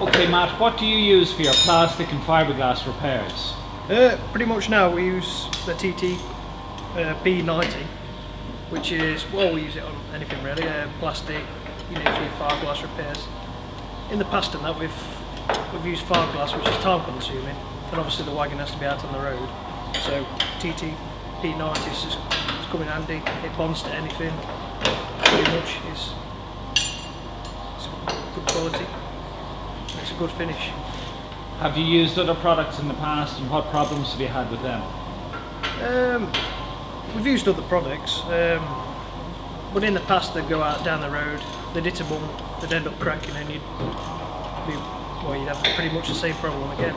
Okay, Matt, what do you use for your plastic and fiberglass repairs? Pretty much now we use the TTP90, which is, well, we use it on anything really, plastic, you know, for your fiberglass repairs. In the past and that we've used fiberglass, which is time consuming, and obviously the wagon has to be out on the road, so TTP90 has come in handy. It bonds to anything, pretty much. It's good quality, it's a good finish. Have you used other products in the past, and what problems have you had with them? We've used other products, but in the past they'd go out down the road, they'd hit a bump, they'd end up cracking, and you'd have pretty much the same problem again.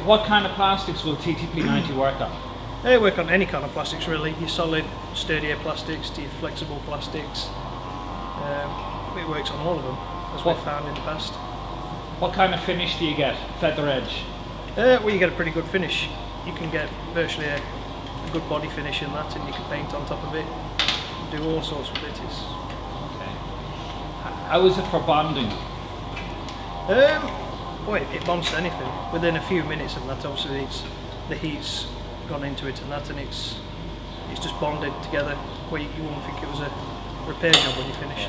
What kind of plastics will TTP90 work on? They work on any kind of plastics really, your solid, sturdier plastics to your flexible plastics. It works on all of them, as we've found in the past. What kind of finish do you get? Feather edge? Well, you get a pretty good finish. You can get virtually a good body finish in that, and you can paint on top of it, do all sorts with it. Okay. How is it for bonding? Well, it bonds to anything. Within a few minutes and that, obviously the heat's gone into it and that, and it's just bonded together where you wouldn't think it was a repair job when you finish.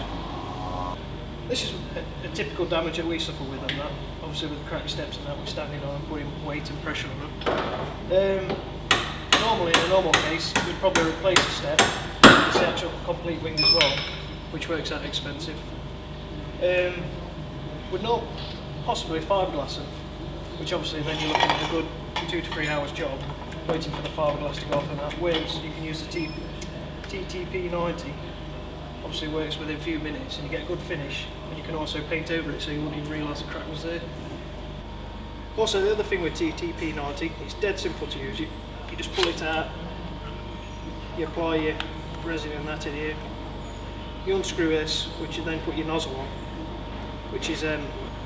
This is a typical damage that we suffer with on that. Obviously with the cracked steps and that, we're standing on and putting weight and pressure on them. Normally, in a normal case, we'd probably replace the step with the actual complete wing as well, which works out expensive. We'd not possibly fiberglass them, which obviously then you're looking at a good 2 to 3 hours job waiting for the fiberglass to go off and that. Whereas you can use the TTP90, obviously works within a few minutes and you get a good finish, and you can also paint over it so you wouldn't even realise the crack was there. Also, the other thing with TTP90, it's dead simple to use. You just pull it out, you apply your resin and that in here, you unscrew this, which you then put your nozzle on, which is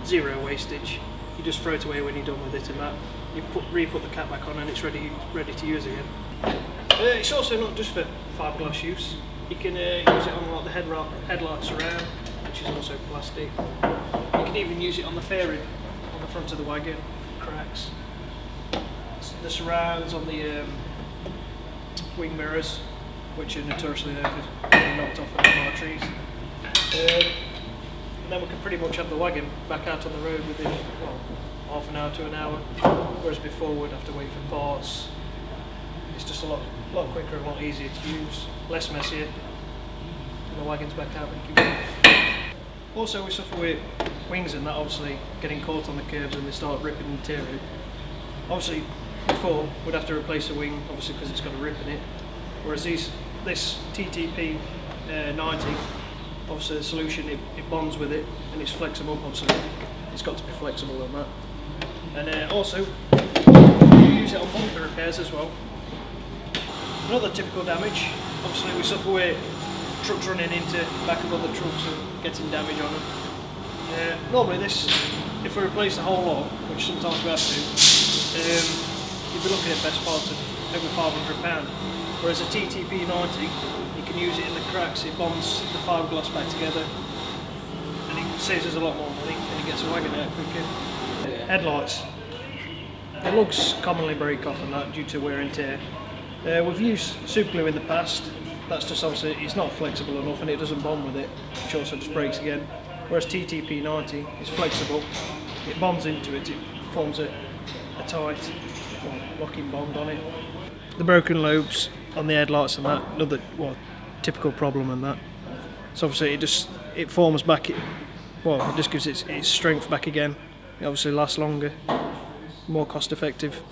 zero wastage. You just throw it away when you're done with it and that. You re-put the cap back on and it's ready to use again. It's also not just for fiberglass use. You can use it on like the headlights around, which is also plastic. You can even use it on the fairing on the front of the wagon for cracks. The surrounds on the wing mirrors, which are notoriously known for being knocked off at the trees. And then we can pretty much have the wagon back out on the road within, well, half an hour to an hour, whereas before we'd have to wait for parts. It's just a lot quicker and a lot easier to use, less messier, and the wagon's back out and keep going. Also, we suffer with wings and that, obviously getting caught on the curbs and they start ripping and tearing. Obviously before we'd have to replace a wing, obviously because it's got a rip in it, whereas this TTP90, obviously the solution, it bonds with it and it's flexible. Obviously it's got to be flexible on that. And also you use it on bumper repairs as well. Another typical damage, obviously we suffer with trucks running into the back of other trucks and getting damage on them. Normally this, if we replace the whole lot, which sometimes we have to, you'd be looking at best part of over £500. Whereas a TTP90, you can use it in the cracks, it bonds the fiberglass back together, and it saves us a lot more money, and it gets the wagon out quicker. Headlights. The lugs commonly break off and that due to wear and tear. We've used super glue in the past. That's just obviously, it's not flexible enough and it doesn't bond with it, which also just breaks again. Whereas TTP90 is flexible, it bonds into it, it forms a tight locking bond on it. The broken lobes on the headlights and that, another typical problem and that. So obviously it forms back, it just gives its strength back again. It obviously lasts longer, more cost effective.